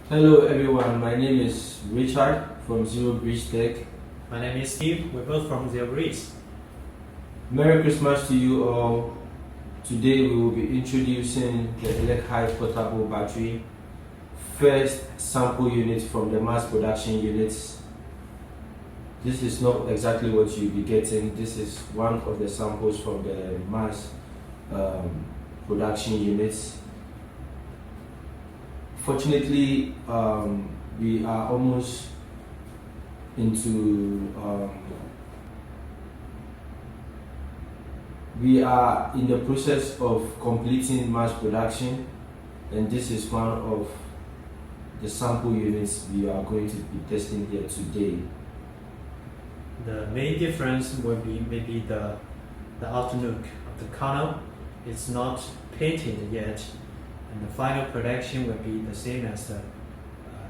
Hello everyone, my name is Richard from Zero Breeze Tech. My name is Steve, we're both from Zero Breeze. Merry Christmas to you all. Today we will be introducing the ElecHive portable battery, first sample unit from the mass production units. This is not exactly what you'll be getting. This is one of the samples from the mass production units. Fortunately, we are almost into we are in the process of completing mass production, and this is one of the sample units we are going to be testing here today. The main difference will be maybe the outlook of the kernel. It's not painted yet, and the final production will be the same as the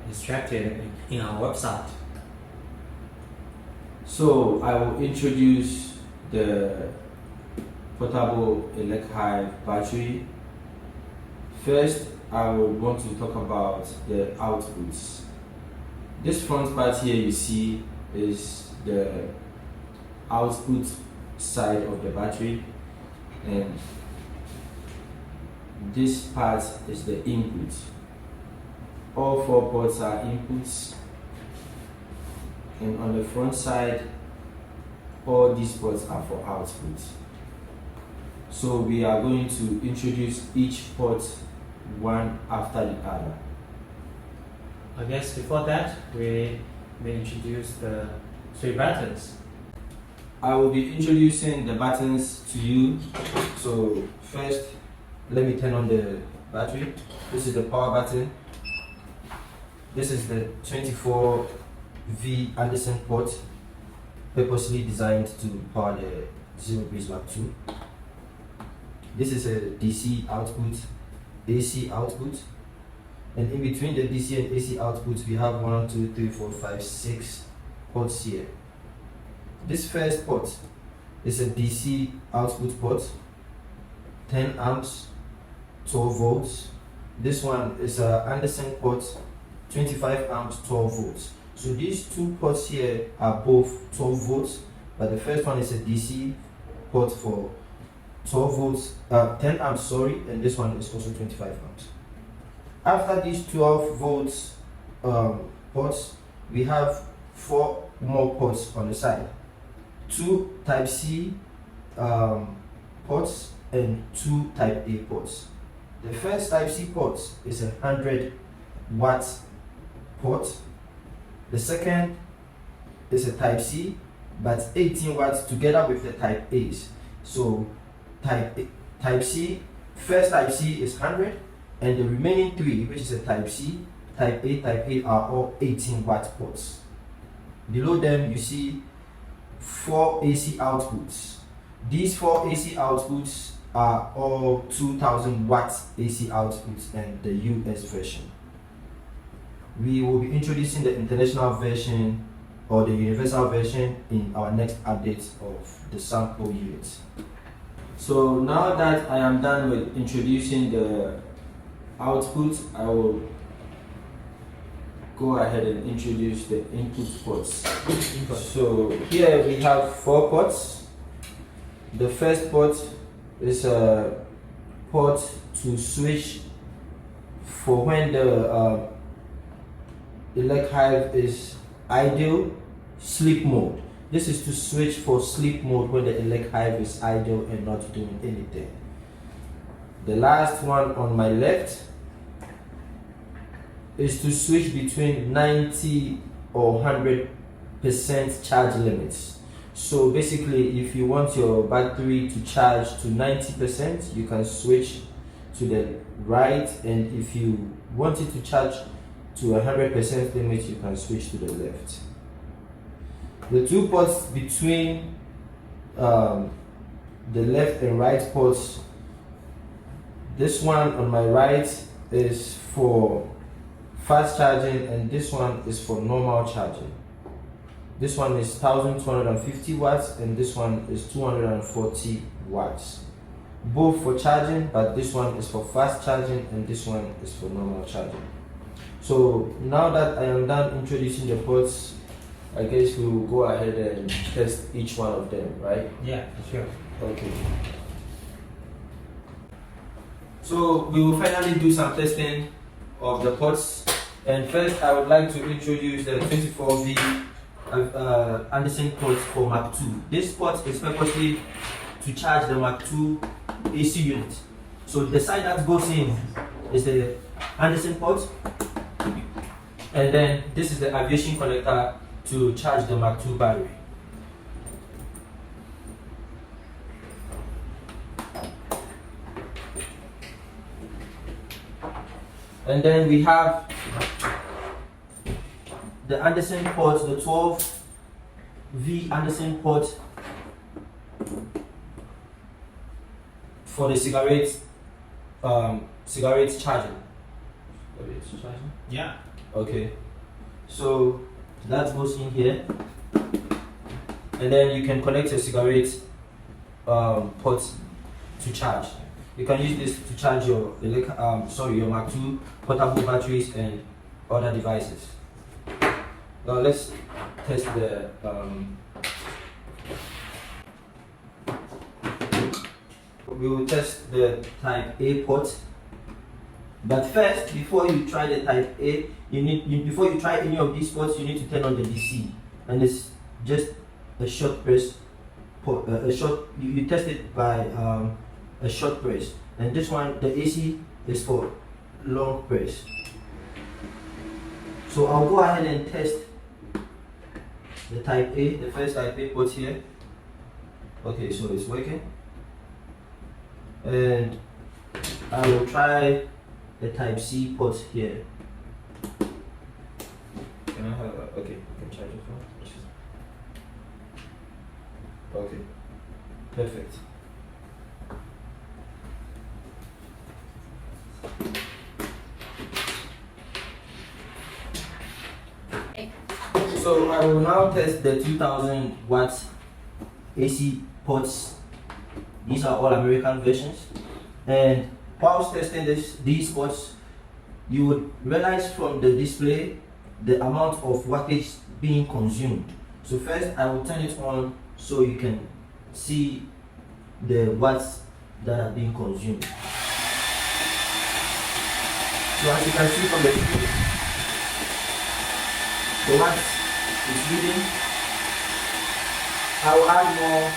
instructed in our website. So I will introduce the portable ElecHive battery. First, I would want to talk about the outputs. This front part here you see is the output side of the battery, and this part is the input. All four ports are inputs, and on the front side all these ports are for output. So we are going to introduce each port one after the other. I guess before that we may introduce the three buttons. I will be introducing the buttons to you. So first, let me turn on the battery. This is the power button. This is the 24V Anderson port, purposely designed to power the Zero Breeze Mark II. This is a DC output, AC output, and in between the DC and AC outputs we have 1, 2, 3, 4, 5, 6 ports here. This first port is a DC output port, 10 amps, 12 volts. This one is a Anderson port, 25 amps, 12 volts. So these two ports here are both 12 volts, but the first one is a DC port for 12 volts, 10 amps, sorry, and this one is also 25 amps. After these 12 volts ports, we have 4 more ports on the side. 2 Type C ports and 2 Type A ports. The first Type C port is a 100-watt port. The second is a Type C, but 18 watts together with the Type A's. So Type C, first Type C is 100, and the remaining 3, which is a Type C, Type A, are all 18-watt ports. Below them you see 4 AC outputs. These 4 AC outputs are all 2000 watts AC outputs and the US version. We will be introducing the international version or the universal version in our next update of the sample units. So now that I am done with introducing the output, I will go ahead and introduce the input ports. So here we have 4 ports. The first port is a port to switch for when the ElecHive is idle sleep mode. This is to switch for sleep mode when the ElecHive is idle and not doing anything. The last one on my left is to switch between 90 or 100% charge limits. So basically, if you want your battery to charge to 90%, you can switch to the right, and if you want it to charge to 100% limit, you can switch to the left. The 2 ports between the left and right ports, this one on my right is for fast charging and this one is for normal charging. This one is 1250 watts and this one is 240 watts. Both for charging, but this one is for fast charging and this one is for normal charging. So now that I am done introducing the ports, I guess we'll go ahead and test each one of them, right? Yeah, sure. Okay. So we will finally do some testing of the ports, and first I would like to introduce the 24V Anderson port for Mark II. This port is purposely to charge the Mark II AC unit. So the side that goes in is the Anderson port, and then this is the aviation connector to charge the Mark II battery. And then we have the Anderson port, the 12V Anderson port for the cigarette charging. Yeah. Okay. So that goes in here, and then you can connect your cigarette port to charge. You can use this to charge your your Mark II portable batteries and other devices. Now let's test the we will test the type A port. But first, before you try the type A, before you try any of these ports, you need to turn on the DC, and it's just a short press port. You test it by a short press, and this one, the AC, is for long press. So I'll go ahead and test the type A, the first type A port here. Okay, so it's working, and I will try the type C port here. Can I have okay, you can charge it for. Okay, perfect. So I will now test the 2000 watts AC ports. These are all American versions, and whilst testing these ports, you would realize from the display the amount of wattage being consumed. So first I will turn it on so you can see the watts that are being consumed. So as you can see from the display, the watts is reading. I will add more.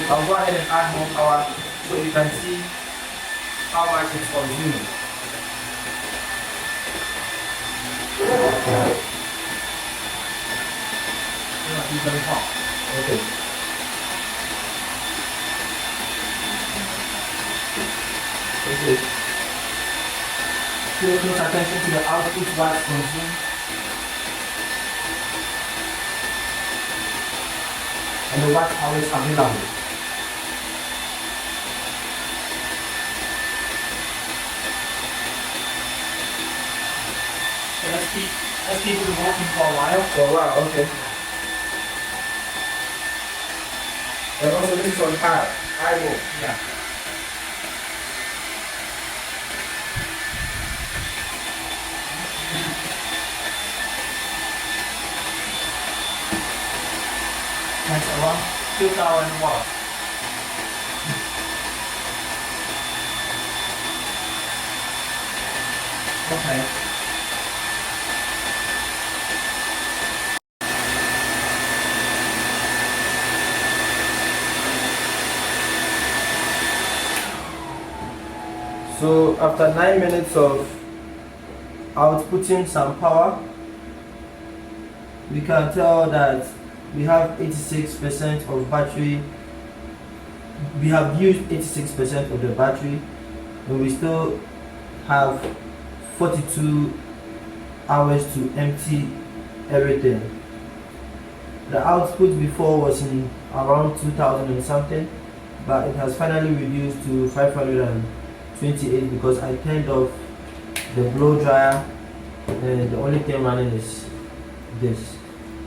I'll go ahead and add more power so you can see how much it's consuming. Okay. Okay. Pay close attention to the output watts consumed. And the watt hours available. So let's keep it working for a while. For a while, okay. And also this is on high mode. Yeah. That's around 2000 watts. Okay. So after 9 minutes of outputting some power, we can tell that we have 86% of battery. We have used 86% of the battery, and we still have 42 hours to empty everything. The output before was in around 2000 and something, but it has finally reduced to 528 because I turned off the blow dryer, and the only thing running is this.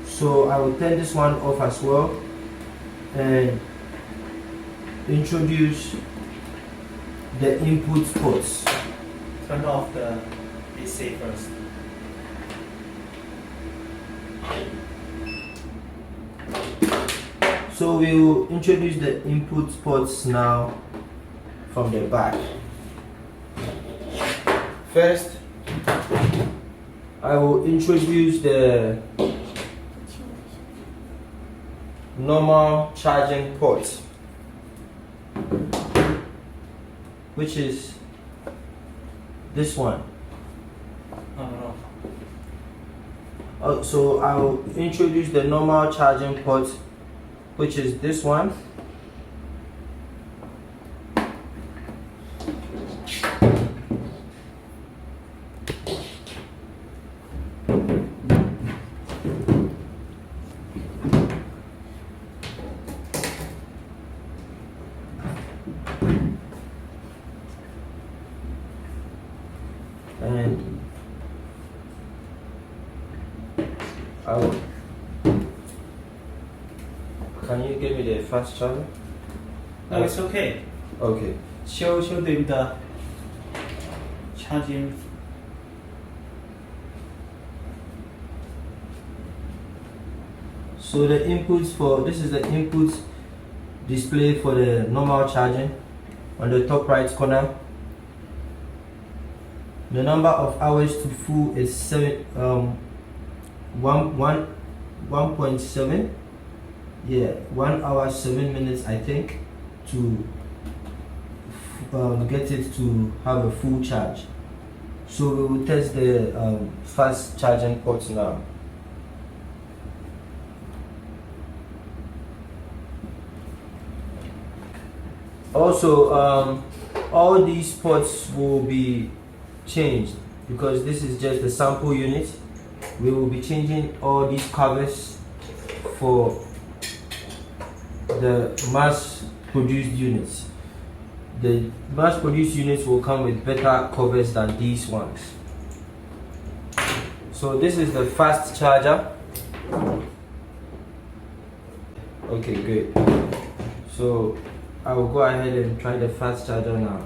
So I will turn this one off as well and introduce the input ports. Turn off the AC first. So we will introduce the input ports now from the back. First, I will introduce the normal charging port, which is this one. So I will introduce the normal charging port, which is this one. And can you give me the fast charger? No, it's okay. Okay. Show them the charging. So the inputs for this is the input display for the normal charging on the top right corner. The number of hours to full is 1.7. Yeah, 1 hour 7 minutes, I think, to get it to have a full charge. So we will test the fast charging ports now. Also, all these ports will be changed because this is just a sample unit. We will be changing all these covers for the mass produced units. The mass produced units will come with better covers than these ones. So this is the fast charger. Okay, great. So I will go ahead and try the fast charger now.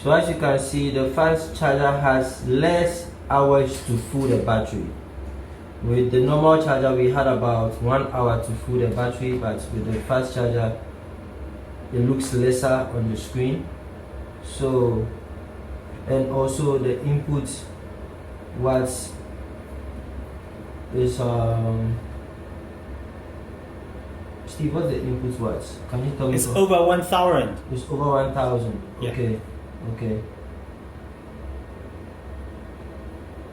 So as you can see, the fast charger has less hours to full the battery. With the normal charger, we had about 1 hour to full the battery, but with the fast charger, it looks lesser on the screen. So, and also the input watts is Steve, what's the input watts? Can you tell me? It's over 1,000. It's over 1,000. Yeah. Okay. Okay.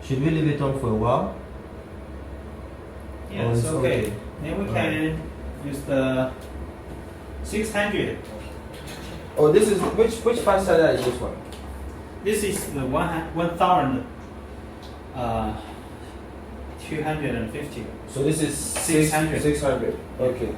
Should we leave it on for a while? Yeah, Oh, it's it's okay. okay. Then we can use the 600. Oh, this is which fast charger is this one? This is the 1,250. So this is 600. 600. Okay.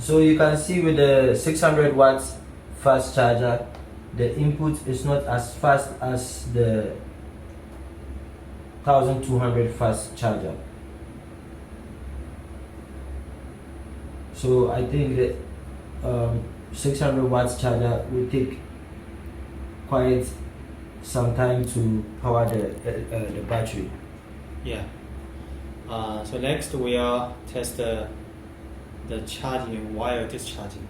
So you can see with the 600 watts fast charger, the input is not as fast as the 1200 fast charger. So I think that 600 watts charger will take quite some time to power the battery. Yeah. So next we'll test the charging while discharging.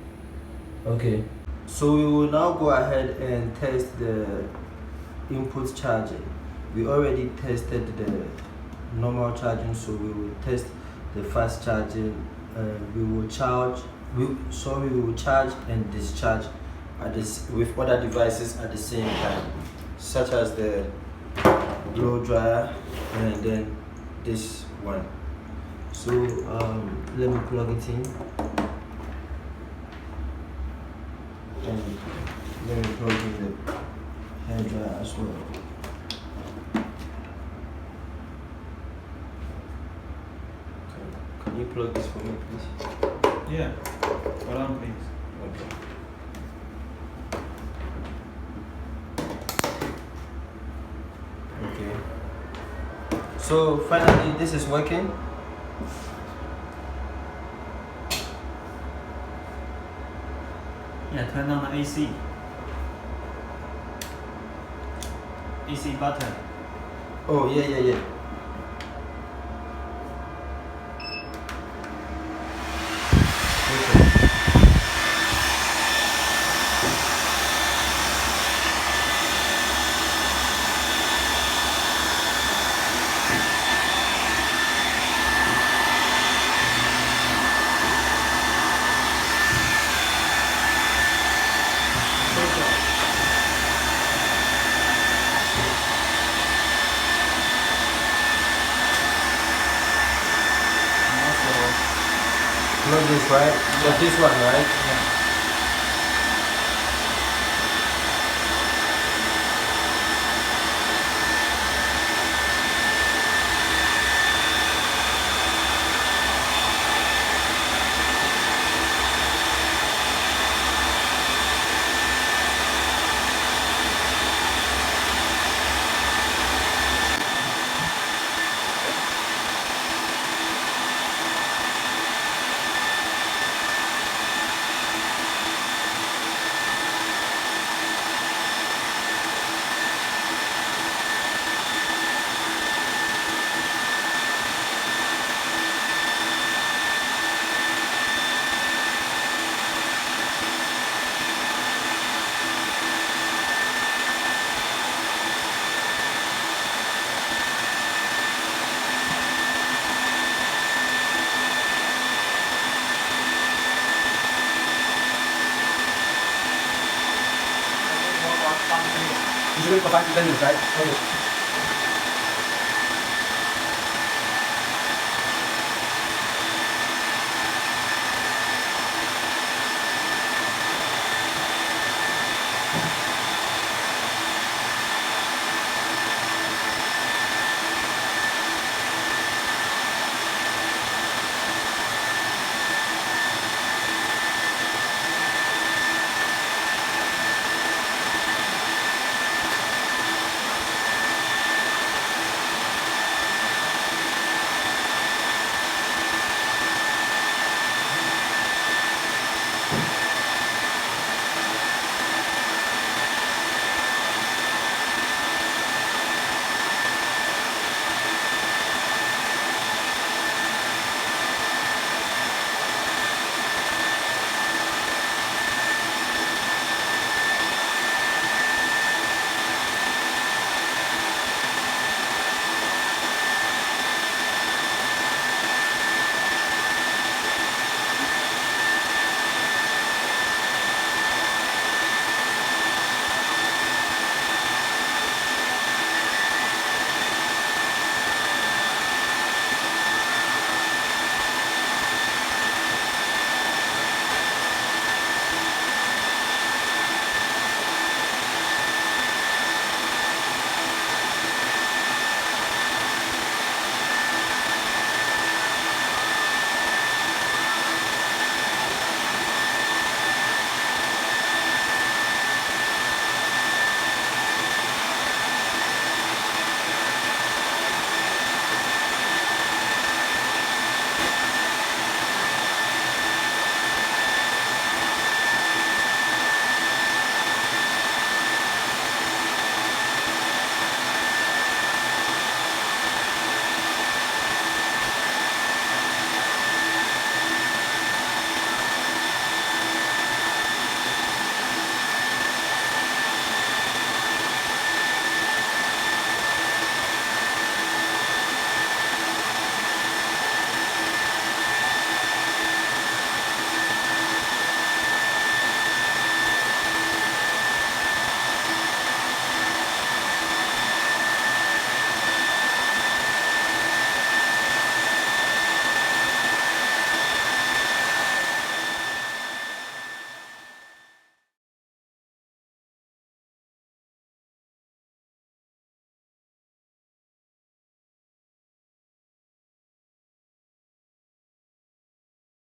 Okay. So we will now go ahead and test the input charging. We already tested the normal charging, so we will test the fast charging. We will charge we will charge and discharge at this with other devices at the same time, such as the blow dryer and then this one. So let me plug it in, and let me plug in the hair dryer as well. Can you plug this for me, please? Yeah. Hold on, please. Okay. Okay. So finally, this is working. Yeah, turn on the AC. AC button. Oh yeah. Okay. Plug this, right? Yeah. So this one, right? Yeah. Usually for 5 to 10 minutes, right? Okay.